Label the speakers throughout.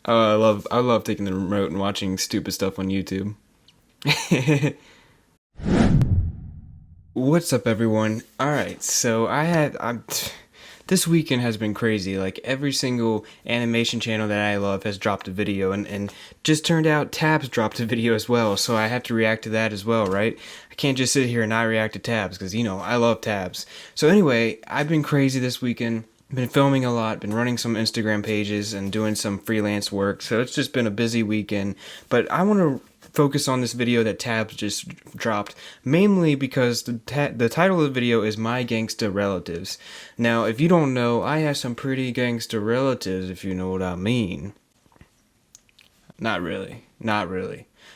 Speaker 1: I love taking the remote and watching stupid stuff on YouTube. What's up, everyone? All right, so this weekend has been crazy. Like, every single animation channel that I love has dropped a video, and just turned out Tabs dropped a video as well, so I have to react to that as well, right? I can't just sit here and not react to Tabs, because, I love Tabs. So anyway, I've been crazy this weekend. Been filming a lot, been running some Instagram pages and doing some freelance work, so it's just been a busy weekend. But I want to focus on this video that Tabs just dropped, mainly because the title of the video is My Gangsta Relatives. Now, if you don't know, I have some pretty gangsta relatives, if you know what I mean. Not really.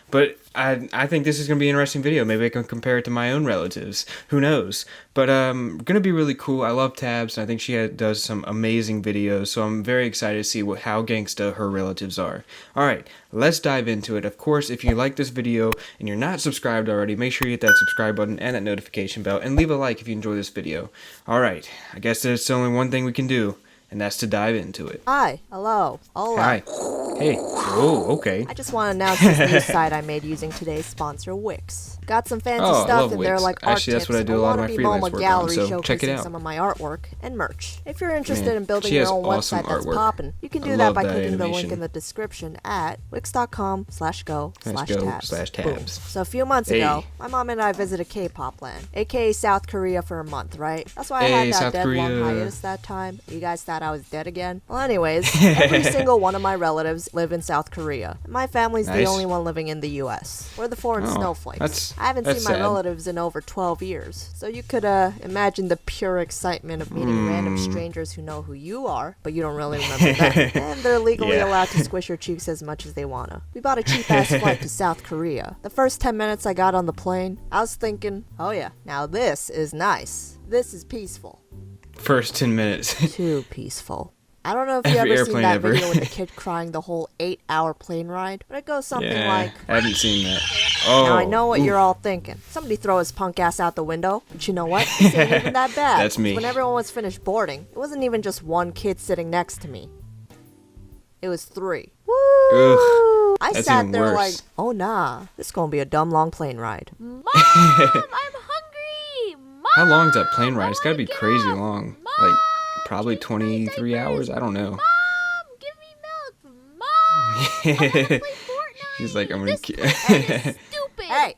Speaker 1: But I think this is going to be an interesting video. Maybe I can compare it to my own relatives. Who knows? But going to be really cool. I love Tabs, and I think she does some amazing videos. So I'm very excited to see how gangsta her relatives are. Alright, let's dive into it. Of course, if you like this video and you're not subscribed already, make sure you hit that subscribe button and that notification bell. And leave a like if you enjoy this video. Alright, I guess there's only one thing we can do. And that's to dive into it.
Speaker 2: Hi, hello, hola.
Speaker 1: Hi. Hey. Oh, okay.
Speaker 2: I just want to announce this new site I made using today's sponsor, Wix. Got some fancy stuff in there like art
Speaker 1: Actually, that's
Speaker 2: tips,
Speaker 1: what I do a lot of my freelance
Speaker 2: MoMA
Speaker 1: work
Speaker 2: gallery
Speaker 1: on, so check it
Speaker 2: showcasing
Speaker 1: out.
Speaker 2: some of my artwork and merch. If you're interested
Speaker 1: Man,
Speaker 2: in building
Speaker 1: she
Speaker 2: your
Speaker 1: has
Speaker 2: own
Speaker 1: awesome
Speaker 2: website that's
Speaker 1: artwork.
Speaker 2: poppin', you can
Speaker 1: I
Speaker 2: do that
Speaker 1: love
Speaker 2: by
Speaker 1: that
Speaker 2: clicking the link
Speaker 1: animation.
Speaker 2: in the description at wix.com/go/tabs. Boom. So a few months
Speaker 1: Hey.
Speaker 2: ago, my mom and I visited K-pop land, aka South Korea, for a month, right? That's why I
Speaker 1: Hey,
Speaker 2: had that
Speaker 1: South
Speaker 2: dead long
Speaker 1: Korea.
Speaker 2: hiatus that time. You guys thought I was dead again? Well, anyways, every single one of my relatives live in South Korea. My family's the
Speaker 1: Nice.
Speaker 2: only one living in the US. We're the foreign
Speaker 1: Oh,
Speaker 2: snowflakes. I haven't
Speaker 1: that's
Speaker 2: seen my
Speaker 1: sad.
Speaker 2: relatives in over 12 years. So you could imagine the pure excitement of meeting random strangers who know who you are, but you don't really remember them. And they're legally
Speaker 1: Yeah.
Speaker 2: allowed to squish your cheeks as much as they wanna. We bought a cheap-ass flight to South Korea. The first 10 minutes I got on the plane, I was thinking, oh yeah, now this is nice. This is peaceful.
Speaker 1: First 10 minutes.
Speaker 2: Too peaceful. I don't know if you
Speaker 1: Every
Speaker 2: ever seen
Speaker 1: airplane
Speaker 2: that
Speaker 1: ever.
Speaker 2: video with the kid crying the whole 8-hour plane ride, but it goes something like,
Speaker 1: I haven't seen that. Oh,
Speaker 2: now I know what
Speaker 1: oof.
Speaker 2: you're all thinking. Somebody throw his punk ass out the window. But you know what? This ain't even that bad.
Speaker 1: That's me.
Speaker 2: When everyone was finished boarding, it wasn't even just one kid sitting next to me. It was 3. Woo!
Speaker 1: Ugh,
Speaker 2: I
Speaker 1: that's
Speaker 2: sat
Speaker 1: even
Speaker 2: there
Speaker 1: worse.
Speaker 2: like, oh nah, this gonna be a dumb long plane ride.
Speaker 3: Mom, I'm hungry. Mom,
Speaker 1: How long is that plane ride? It's
Speaker 3: I
Speaker 1: gotta
Speaker 3: wanna
Speaker 1: be
Speaker 3: get
Speaker 1: crazy
Speaker 3: up.
Speaker 1: long.
Speaker 3: Mom,
Speaker 1: Like, probably
Speaker 3: change my
Speaker 1: 23
Speaker 3: diapers.
Speaker 1: hours? I don't know.
Speaker 3: Mom, give me milk. Mom, I wanna play Fortnite.
Speaker 1: She's like, I'm gonna
Speaker 3: This
Speaker 1: ki-
Speaker 3: plane is stupid.
Speaker 2: Hey,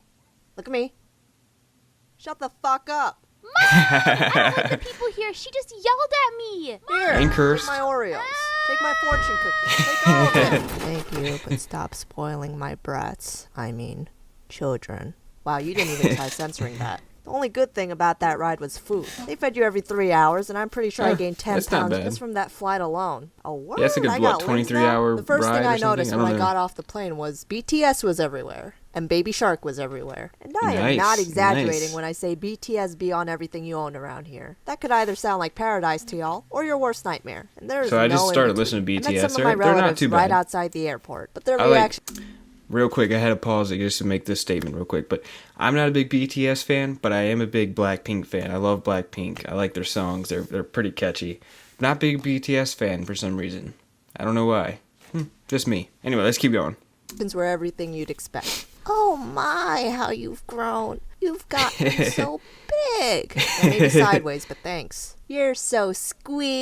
Speaker 2: look at me. Shut the fuck up.
Speaker 3: Mom, I don't like the people here. She just yelled at me. Mom,
Speaker 2: Here,
Speaker 1: And cursed.
Speaker 2: take my Oreos. Take my fortune cookies. Take all of them. Thank you, but stop spoiling my brats. I mean, children. Wow, you didn't even try censoring that. The only good thing about that ride was food. They fed you every 3 hours, and I'm pretty sure I gained 10
Speaker 1: that's not
Speaker 2: pounds
Speaker 1: bad.
Speaker 2: just from that flight alone. Oh, word,
Speaker 1: Yeah, that's a good,
Speaker 2: I
Speaker 1: what,
Speaker 2: got limbs
Speaker 1: 23
Speaker 2: now?
Speaker 1: hour
Speaker 2: The first thing
Speaker 1: ride or
Speaker 2: I
Speaker 1: something?
Speaker 2: noticed
Speaker 1: I
Speaker 2: when
Speaker 1: don't
Speaker 2: I
Speaker 1: know.
Speaker 2: got off the plane was BTS was everywhere, and Baby Shark was everywhere. And I am
Speaker 1: Nice,
Speaker 2: not exaggerating
Speaker 1: nice.
Speaker 2: when I say BTS be on everything you own around here. That could either sound like paradise to y'all, or your worst nightmare. And there's
Speaker 1: So I
Speaker 2: no
Speaker 1: just started
Speaker 2: in
Speaker 1: listening to
Speaker 2: between. I met
Speaker 1: BTS.
Speaker 2: some of my
Speaker 1: They're not
Speaker 2: relatives
Speaker 1: too
Speaker 2: right
Speaker 1: bad.
Speaker 2: outside the airport, but their
Speaker 1: I like-
Speaker 2: reaction.
Speaker 1: Real quick, I had to pause it just to make this statement real quick. But I'm not a big BTS fan, but I am a big Blackpink fan. I love Blackpink. I like their songs. They're pretty catchy. Not big BTS fan for some reason. I don't know why. Just me. Anyway, let's keep going.
Speaker 2: Were everything you'd expect. Oh my, how you've grown. You've gotten so big. Well, maybe sideways, but thanks. You're so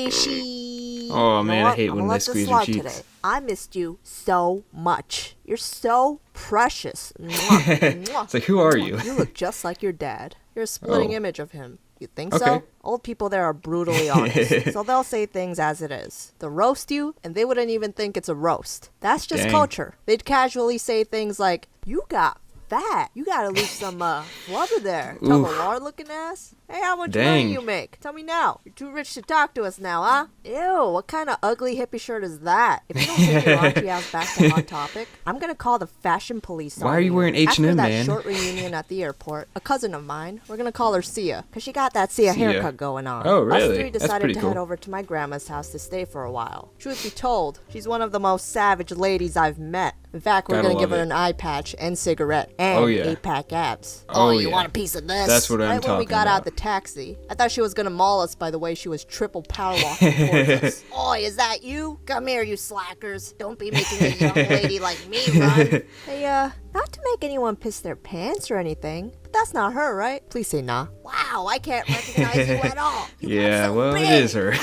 Speaker 2: squishy.
Speaker 1: Oh,
Speaker 2: You know
Speaker 1: man, I
Speaker 2: what?
Speaker 1: hate
Speaker 2: I'm
Speaker 1: when
Speaker 2: gonna
Speaker 1: they
Speaker 2: let this
Speaker 1: squeeze your
Speaker 2: slide
Speaker 1: cheeks.
Speaker 2: today. I missed you so much. You're so precious. Mwah, mwah.
Speaker 1: It's like, who are you?
Speaker 2: You look just like your dad. You're a splitting
Speaker 1: Oh.
Speaker 2: image of him. You think
Speaker 1: Okay.
Speaker 2: so? Old people there are brutally honest, so they'll say things as it is. They'll roast you, and they wouldn't even think it's a roast. That's just
Speaker 1: Dang.
Speaker 2: culture. They'd casually say things like, you got fat. You gotta lose some flubber there. Tug
Speaker 1: Oof.
Speaker 2: of war looking ass. Hey, how much
Speaker 1: Dang.
Speaker 2: money you make? Tell me now. You're too rich to talk to us now, huh? Ew, what kind of ugly hippie shirt is that? If you don't take your raunchy ass back to Hot Topic, I'm gonna call the fashion police on
Speaker 1: Why are you wearing
Speaker 2: After
Speaker 1: H&M,
Speaker 2: that
Speaker 1: man?
Speaker 2: short reunion at the airport, a cousin of mine, we're gonna call her Sia, cause she got that Sia
Speaker 1: Sia.
Speaker 2: haircut going on.
Speaker 1: Oh,
Speaker 2: Us
Speaker 1: really?
Speaker 2: three
Speaker 1: That's
Speaker 2: decided
Speaker 1: pretty
Speaker 2: to
Speaker 1: cool.
Speaker 2: head over to my grandma's house to stay for a while. Truth be told, she's one of the most savage ladies I've met. In fact, we're
Speaker 1: Gotta
Speaker 2: gonna give
Speaker 1: love
Speaker 2: her
Speaker 1: it.
Speaker 2: an eye patch and cigarette and
Speaker 1: Oh, yeah.
Speaker 2: 8-pack abs.
Speaker 1: Oh,
Speaker 2: you
Speaker 1: yeah.
Speaker 2: want a piece of this?
Speaker 1: That's what I'm
Speaker 2: Right when we
Speaker 1: talking
Speaker 2: got out
Speaker 1: about.
Speaker 2: the taxi. I thought she was gonna maul us by the way she was triple power walking towards us. Oi, is that you? Come here, you slackers. Don't be making a young lady like me run. Hey, not to make anyone piss their pants or anything, but that's not her, right? Please say nah. Wow, I can't recognize you at all. You got so
Speaker 1: well,
Speaker 2: big.
Speaker 1: it is her.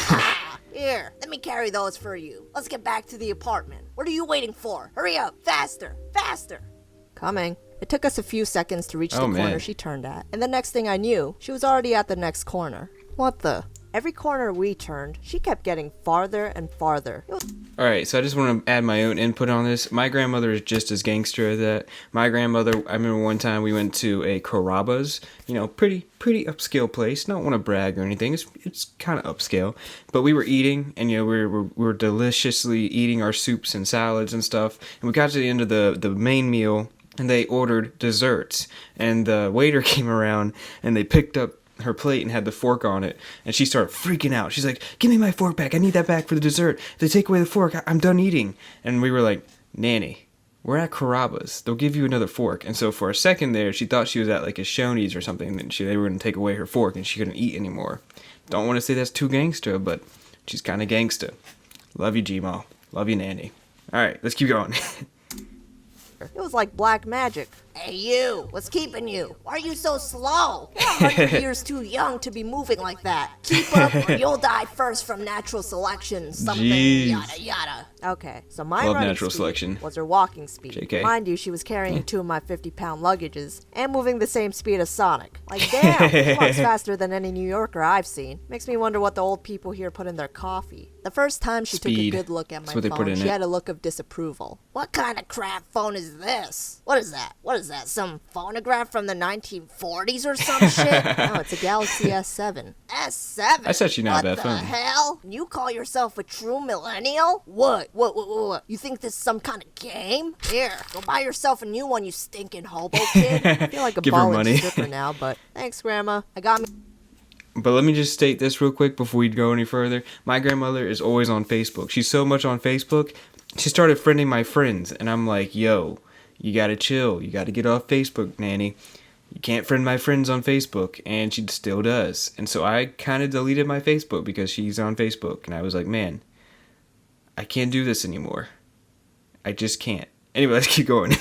Speaker 2: Here, let me carry those for you. Let's get back to the apartment. What are you waiting for? Hurry up, faster, faster. Coming. It took us a few seconds to reach the corner she turned at, and the next thing I knew, she was already at the next corner. What the? Every corner we turned, she kept getting farther and farther.
Speaker 1: Alright, so I just want to add my own input on this. My grandmother is just as gangster as that. My grandmother, I remember one time we went to a Carrabba's, pretty upscale place. Don't want to brag or anything. It's kind of upscale. But we were eating, and we were deliciously eating our soups and salads and stuff. And we got to the end of the main meal, and they ordered desserts. And the waiter came around, and they picked up her plate and had the fork on it, and she started freaking out. She's like, give me my fork back, I need that back for the dessert. If they take away the fork, I'm done eating. And we were like, Nanny, we're at Carrabba's, they'll give you another fork. And so for a second there, she thought she was at like a Shoney's or something, and they were going to take away her fork and she couldn't eat anymore. Don't want to say that's too gangsta, but she's kind of gangsta. Love you, Gmo. Love you, Nanny. Alright, let's keep going.
Speaker 2: It was like black magic. Hey you, what's keeping you? Why are you so slow? You're 100 years too young to be moving like that. Keep up or you'll die first from natural selection. Something yada yada. Okay, so my
Speaker 1: Love
Speaker 2: running
Speaker 1: natural
Speaker 2: speed
Speaker 1: selection.
Speaker 2: was her walking speed.
Speaker 1: JK.
Speaker 2: Mind you, she was carrying 2 of my 50-pound luggages and moving the same speed as Sonic. Like damn, she walks faster than any New Yorker I've seen. Makes me wonder what the old people here put in their coffee. The first time she took a good look at my phone, she had a look of disapproval. What kind of crap phone is this? What is that? What is that? Some phonograph from the 1940s or some shit? No, it's a Galaxy S7. S7?
Speaker 1: That's actually not a bad phone.
Speaker 2: What the hell? You call yourself a true millennial? What? You think this is some kind of game? Here, go buy yourself a new one, you stinking hobo kid. I feel like a
Speaker 1: Give her money.
Speaker 2: stripper now, but thanks, Grandma. I got me.
Speaker 1: But let me just state this real quick before we go any further. My grandmother is always on Facebook. She's so much on Facebook, she started friending my friends. And I'm like, yo, you gotta chill. You gotta get off Facebook, Nanny. You can't friend my friends on Facebook. And she still does. And so I kind of deleted my Facebook because she's on Facebook. And I was like, man, I can't do this anymore. I just can't. Anyway, let's keep going.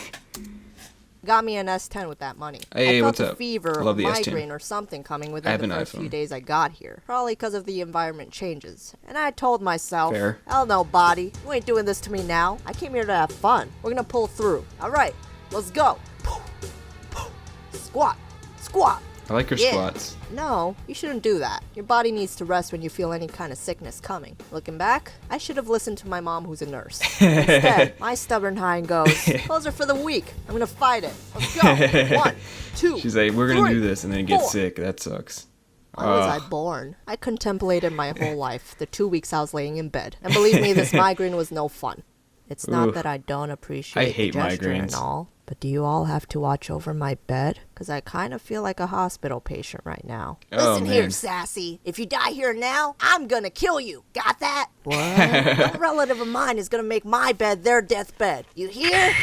Speaker 2: Got me an S10 with that money.
Speaker 1: Hey,
Speaker 2: I felt
Speaker 1: what's
Speaker 2: a
Speaker 1: up?
Speaker 2: fever or
Speaker 1: Love the S10.
Speaker 2: migraine or something coming
Speaker 1: I
Speaker 2: within
Speaker 1: have
Speaker 2: the
Speaker 1: an
Speaker 2: first
Speaker 1: iPhone.
Speaker 2: few days I got here. Probably because of the environment changes. And I told myself,
Speaker 1: Fair.
Speaker 2: hell no, body. You ain't doing this to me now. I came here to have fun. We're gonna pull through. Alright, let's go. Squat. Squat.
Speaker 1: I like her
Speaker 2: Yeah.
Speaker 1: squats.
Speaker 2: No, you shouldn't do that. Your body needs to rest when you feel any kind of sickness coming. Looking back, I should have listened to my mom who's a nurse. Instead, my stubborn hind goes, those are for the weak. I'm gonna fight it. Let's go. 1, 2,
Speaker 1: She's like, we're gonna
Speaker 2: 3,
Speaker 1: do this, and then get
Speaker 2: 4.
Speaker 1: sick. That sucks.
Speaker 2: Why was I born? I contemplated my whole life, the 2 weeks I was laying in bed. And believe me, this migraine was no fun. It's not
Speaker 1: Oof.
Speaker 2: that I don't appreciate
Speaker 1: I hate
Speaker 2: the gesture and
Speaker 1: migraines.
Speaker 2: all, but do you all have to watch over my bed? Because I kind of feel like a hospital patient right now.
Speaker 1: Oh,
Speaker 2: Listen here,
Speaker 1: man.
Speaker 2: sassy. If you die here now, I'm gonna kill you. Got that? What? No relative of mine is gonna make my bed their deathbed. You hear?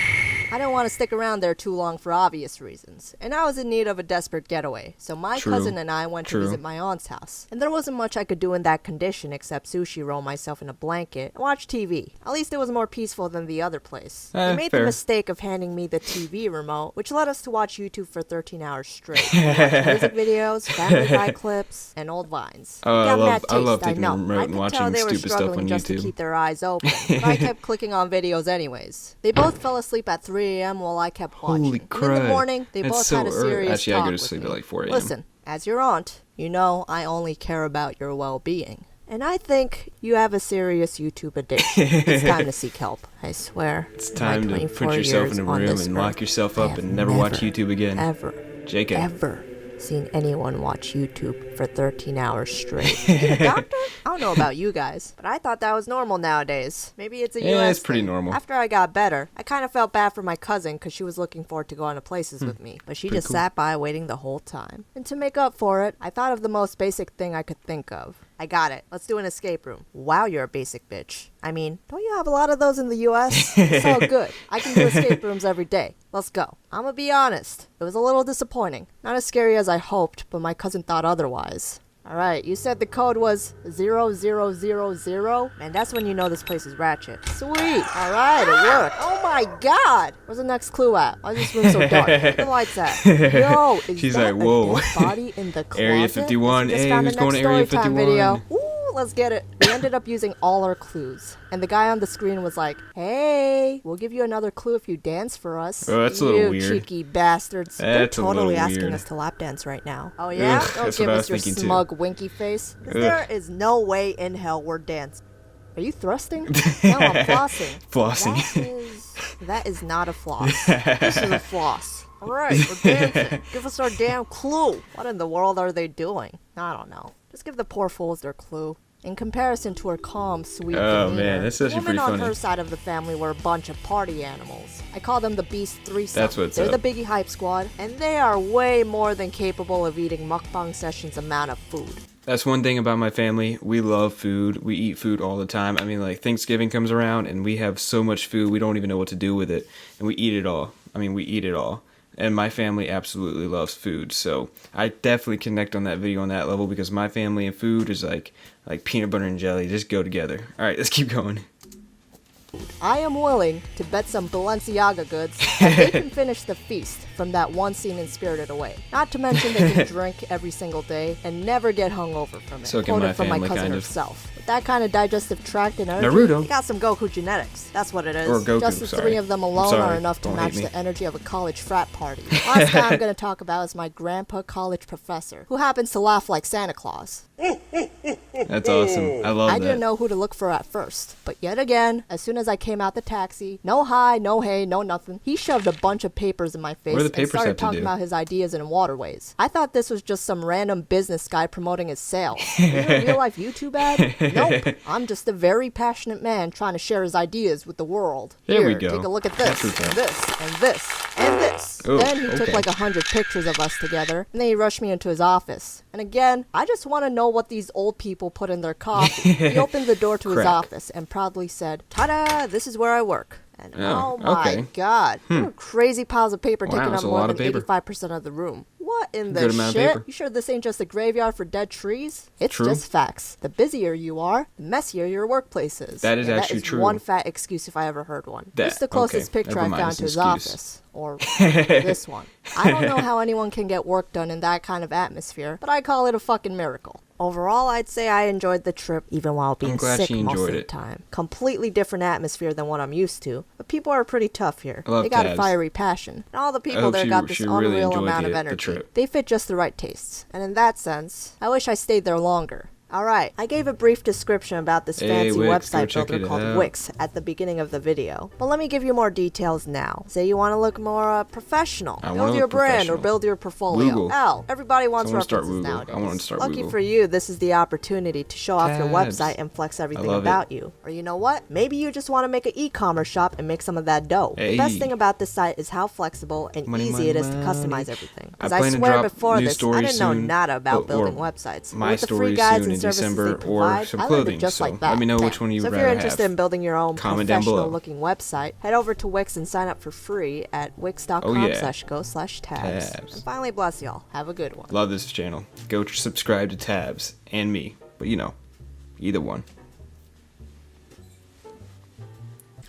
Speaker 2: I didn't want to stick around there too long for obvious reasons, and I was in need of a desperate getaway, so my
Speaker 1: True.
Speaker 2: cousin and I went to
Speaker 1: True.
Speaker 2: visit my aunt's house. And there wasn't much I could do in that condition except sushi roll myself in a blanket and watch TV. At least it was more peaceful than the other place. They made
Speaker 1: fair.
Speaker 2: the mistake of handing me the TV remote, which led us to watch YouTube for 13 hours straight. We watched music videos, Family Guy clips, and old vines.
Speaker 1: Oh,
Speaker 2: It got mad
Speaker 1: I love
Speaker 2: taste,
Speaker 1: taking the
Speaker 2: know.
Speaker 1: remote
Speaker 2: I
Speaker 1: and
Speaker 2: could
Speaker 1: watching
Speaker 2: tell they were
Speaker 1: stupid stuff
Speaker 2: struggling
Speaker 1: on
Speaker 2: just to
Speaker 1: YouTube.
Speaker 2: keep their eyes open, but I kept clicking on videos anyways. They both fell asleep at 3 a.m. while I kept watching.
Speaker 1: Holy
Speaker 2: And in
Speaker 1: crud.
Speaker 2: the morning, they
Speaker 1: That's
Speaker 2: both
Speaker 1: so
Speaker 2: had a
Speaker 1: early.
Speaker 2: serious
Speaker 1: Actually, I
Speaker 2: talk
Speaker 1: go to
Speaker 2: with
Speaker 1: sleep
Speaker 2: me.
Speaker 1: at like 4 a.m.
Speaker 2: Listen, as your aunt, you know I only care about your well-being. And I think you have a serious YouTube addiction. It's time to seek help. I swear.
Speaker 1: It's time to put yourself in a room and lock yourself up and never watch YouTube again. JK.
Speaker 2: Ever seen anyone watch YouTube for 13 hours straight. You a doctor? I don't know about you guys, but I thought that was normal nowadays. Maybe it's a
Speaker 1: Yeah,
Speaker 2: US
Speaker 1: it's pretty
Speaker 2: thing.
Speaker 1: normal.
Speaker 2: After I got better, I kind of felt bad for my cousin because she was looking forward to going to places with me, but she just sat by waiting the whole time. And to make up for it, I thought of the most basic thing I could think of. I got it. Let's do an escape room. Wow, you're a basic bitch. I mean, don't you have a lot of those in the US? It's all good. I can do escape rooms every day. Let's go. I'm gonna be honest. It was a little disappointing. Not as scary as I hoped, but my cousin thought otherwise. Alright, you said the code was 0000? Man, that's when you know this place is ratchet. Sweet! Alright, it worked. Oh my god! Where's the next clue at? Why is this room so dark? Where the lights at? Yo, is
Speaker 1: She's
Speaker 2: that
Speaker 1: like, whoa.
Speaker 2: a dead body in the closet?
Speaker 1: Area 51.
Speaker 2: Just
Speaker 1: Hey,
Speaker 2: found
Speaker 1: who's
Speaker 2: the
Speaker 1: going
Speaker 2: next
Speaker 1: to Area
Speaker 2: story time
Speaker 1: 51?
Speaker 2: video. Ooh, let's get it. We ended up using all our clues. And the guy on the screen was like, hey, we'll give you another clue if you dance for us.
Speaker 1: Oh, that's a little
Speaker 2: You
Speaker 1: weird.
Speaker 2: cheeky bastards. They're
Speaker 1: That's a little
Speaker 2: totally asking
Speaker 1: weird.
Speaker 2: us to lap dance right now. Oh yeah?
Speaker 1: Ugh,
Speaker 2: Don't
Speaker 1: that's
Speaker 2: give
Speaker 1: what I
Speaker 2: us
Speaker 1: was
Speaker 2: your
Speaker 1: thinking, too.
Speaker 2: smug winky face. 'Cause
Speaker 1: Ugh.
Speaker 2: there is no way in hell we're dancing. Are you thrusting? No, I'm flossing.
Speaker 1: Flossing.
Speaker 2: That is not a floss. This is a floss. Alright, we're dancing. Give us our damn clue. What in the world are they doing? I don't know. Just give the poor fools their clue. In comparison to her calm, sweet
Speaker 1: Oh,
Speaker 2: demeanor,
Speaker 1: man, that's actually
Speaker 2: the women
Speaker 1: pretty
Speaker 2: on
Speaker 1: funny.
Speaker 2: her side of the family were a bunch of party animals. I call them the Beast Threesome.
Speaker 1: That's what's
Speaker 2: They're
Speaker 1: up.
Speaker 2: the Biggie Hype Squad, and they are way more than capable of eating mukbang sessions amount of food.
Speaker 1: That's one thing about my family. We love food. We eat food all the time. I mean, like, Thanksgiving comes around and we have so much food, we don't even know what to do with it. And we eat it all. I mean, we eat it all. And my family absolutely loves food. So I definitely connect on that video on that level because my family and food is like peanut butter and jelly. Just go together. All right, let's keep going.
Speaker 2: I am willing to bet some Balenciaga goods that they can finish the feast from that one scene in Spirited Away. Not to mention they can drink every single day and never get hungover from it.
Speaker 1: So can
Speaker 2: Quoted
Speaker 1: my
Speaker 2: from my
Speaker 1: family,
Speaker 2: cousin
Speaker 1: kind of.
Speaker 2: herself. With that kind of digestive tract and energy,
Speaker 1: Naruto.
Speaker 2: you got some Goku genetics. That's what it is.
Speaker 1: Or Goku,
Speaker 2: Just the
Speaker 1: sorry.
Speaker 2: three of them
Speaker 1: I'm
Speaker 2: alone
Speaker 1: sorry.
Speaker 2: are enough to
Speaker 1: Don't
Speaker 2: match
Speaker 1: hate me.
Speaker 2: the energy of a college frat party. Last guy I'm going to talk about is my grandpa college professor, who happens to laugh like Santa Claus.
Speaker 1: That's awesome. I love
Speaker 2: I
Speaker 1: that.
Speaker 2: didn't know who to look for at first, but yet again, as soon as I came out the taxi, no hi, no hey, no nothing, he shoved a bunch of papers in my face
Speaker 1: What do the
Speaker 2: and
Speaker 1: papers
Speaker 2: started
Speaker 1: have to
Speaker 2: talking
Speaker 1: do?
Speaker 2: about his ideas in waterways. I thought this was just some random business guy promoting his sales. Are you a real life YouTube ad? Nope. I'm just a very passionate man trying to share his ideas with the world.
Speaker 1: There
Speaker 2: Here,
Speaker 1: we go.
Speaker 2: take a look at
Speaker 1: That's
Speaker 2: this,
Speaker 1: what's
Speaker 2: and
Speaker 1: up.
Speaker 2: this, and this, and this.
Speaker 1: Oh,
Speaker 2: Then he took
Speaker 1: okay.
Speaker 2: like 100 pictures of us together, and then he rushed me into his office. And again, I just want to know what these old people put in their coffee. He opened the door to his
Speaker 1: Crack.
Speaker 2: office and proudly said, "Ta-da! This is where I work." And
Speaker 1: Oh,
Speaker 2: oh my
Speaker 1: okay.
Speaker 2: god, there were crazy piles of paper
Speaker 1: Wow,
Speaker 2: taking
Speaker 1: that's
Speaker 2: up
Speaker 1: a
Speaker 2: more
Speaker 1: lot
Speaker 2: than
Speaker 1: of paper.
Speaker 2: 85% of the room. What in the
Speaker 1: Good amount of
Speaker 2: shit?
Speaker 1: paper.
Speaker 2: You sure this ain't just a graveyard for dead trees? It's
Speaker 1: True.
Speaker 2: just facts. The busier you are, the messier your workplace is.
Speaker 1: That is
Speaker 2: And
Speaker 1: actually
Speaker 2: that is
Speaker 1: true.
Speaker 2: one fat excuse if I ever heard one.
Speaker 1: That-
Speaker 2: This is the closest
Speaker 1: okay,
Speaker 2: picture
Speaker 1: never
Speaker 2: I
Speaker 1: mind,
Speaker 2: found
Speaker 1: it's
Speaker 2: to
Speaker 1: an
Speaker 2: his
Speaker 1: excuse.
Speaker 2: office. Or this one. I don't know how anyone can get work done in that kind of atmosphere, but I call it a fucking miracle. Overall, I'd say I enjoyed the trip even while being
Speaker 1: glad
Speaker 2: sick
Speaker 1: she
Speaker 2: most of
Speaker 1: enjoyed
Speaker 2: the
Speaker 1: it.
Speaker 2: time. Completely different atmosphere than what I'm used to, but people are pretty tough here.
Speaker 1: I love
Speaker 2: They got a
Speaker 1: Tabs.
Speaker 2: fiery passion, and all the people
Speaker 1: hope
Speaker 2: there
Speaker 1: she-
Speaker 2: got this
Speaker 1: she really
Speaker 2: unreal
Speaker 1: enjoyed
Speaker 2: amount of
Speaker 1: the
Speaker 2: energy.
Speaker 1: trip.
Speaker 2: They fit just the right tastes, and in that sense, I wish I stayed there longer. Alright, I gave a brief description about this
Speaker 1: Hey,
Speaker 2: fancy
Speaker 1: Wix, go
Speaker 2: website
Speaker 1: check
Speaker 2: builder
Speaker 1: it
Speaker 2: called
Speaker 1: out.
Speaker 2: Wix at the beginning of the video. But let me give you more details now. Say you want to look more professional.
Speaker 1: I wanna
Speaker 2: Build your
Speaker 1: look
Speaker 2: brand or
Speaker 1: professional.
Speaker 2: build your portfolio.
Speaker 1: Google.
Speaker 2: Hell, everybody wants
Speaker 1: I wanna start
Speaker 2: references
Speaker 1: Google.
Speaker 2: nowadays.
Speaker 1: I wanna start
Speaker 2: Lucky
Speaker 1: Google.
Speaker 2: for you, this is the opportunity to show off your
Speaker 1: Tabs.
Speaker 2: website and flex everything
Speaker 1: love
Speaker 2: about
Speaker 1: it.
Speaker 2: you. Or you know what? Maybe you just want to make an e-commerce shop and make some of that dough. The best
Speaker 1: Hey.
Speaker 2: thing about this site is how flexible and
Speaker 1: Money,
Speaker 2: easy
Speaker 1: money,
Speaker 2: it is to
Speaker 1: money.
Speaker 2: customize everything.
Speaker 1: I
Speaker 2: Because I
Speaker 1: plan to
Speaker 2: swear
Speaker 1: drop
Speaker 2: before
Speaker 1: new
Speaker 2: this, I
Speaker 1: stories
Speaker 2: didn't know
Speaker 1: soon.
Speaker 2: nada about
Speaker 1: Or
Speaker 2: building websites.
Speaker 1: My
Speaker 2: With the free
Speaker 1: stories
Speaker 2: guides
Speaker 1: soon
Speaker 2: and
Speaker 1: in
Speaker 2: services
Speaker 1: December,
Speaker 2: they
Speaker 1: or
Speaker 2: provide,
Speaker 1: some
Speaker 2: I learned
Speaker 1: clothing,
Speaker 2: it just
Speaker 1: so
Speaker 2: like that.
Speaker 1: let me know which
Speaker 2: Bam.
Speaker 1: one you'd
Speaker 2: So if
Speaker 1: rather
Speaker 2: you're interested
Speaker 1: have.
Speaker 2: in building your own
Speaker 1: Comment down below.
Speaker 2: professional looking website, head over to Wix and sign up for free at
Speaker 1: Oh, yeah.
Speaker 2: wix.com/go/tabs.
Speaker 1: Tabs.
Speaker 2: And finally, bless y'all. Have a good one.
Speaker 1: Love this channel. Go subscribe to Tabs and me. But you know, either one.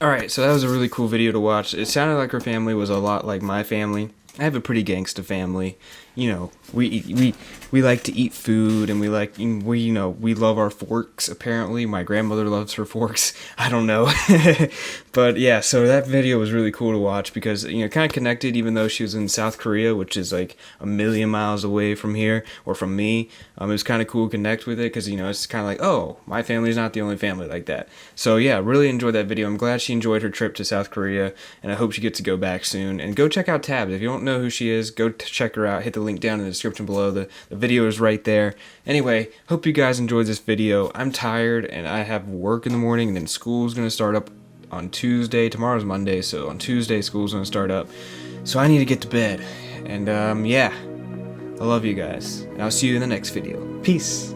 Speaker 1: Alright, so that was a really cool video to watch. It sounded like her family was a lot like my family. I have a pretty gangsta family. You know, we like to eat food, and we love our forks. Apparently, my grandmother loves her forks. I don't know, but yeah. So that video was really cool to watch because kind of connected, even though she was in South Korea, which is like a million miles away from here or from me. It was kind of cool to connect with it because it's kind of like, oh, my family's not the only family like that. So yeah, really enjoyed that video. I'm glad she enjoyed her trip to South Korea, and I hope she gets to go back soon. And go check out Tabs. If you don't know who she is, go check her out. Hit the link down in the description below. The video is right there. Anyway, hope you guys enjoyed this video. I'm tired and I have work in the morning, and then school's gonna start up on Tuesday. Tomorrow's Monday, so on Tuesday school's gonna start up. So I need to get to bed. And yeah, I love you guys. And I'll see you in the next video. Peace.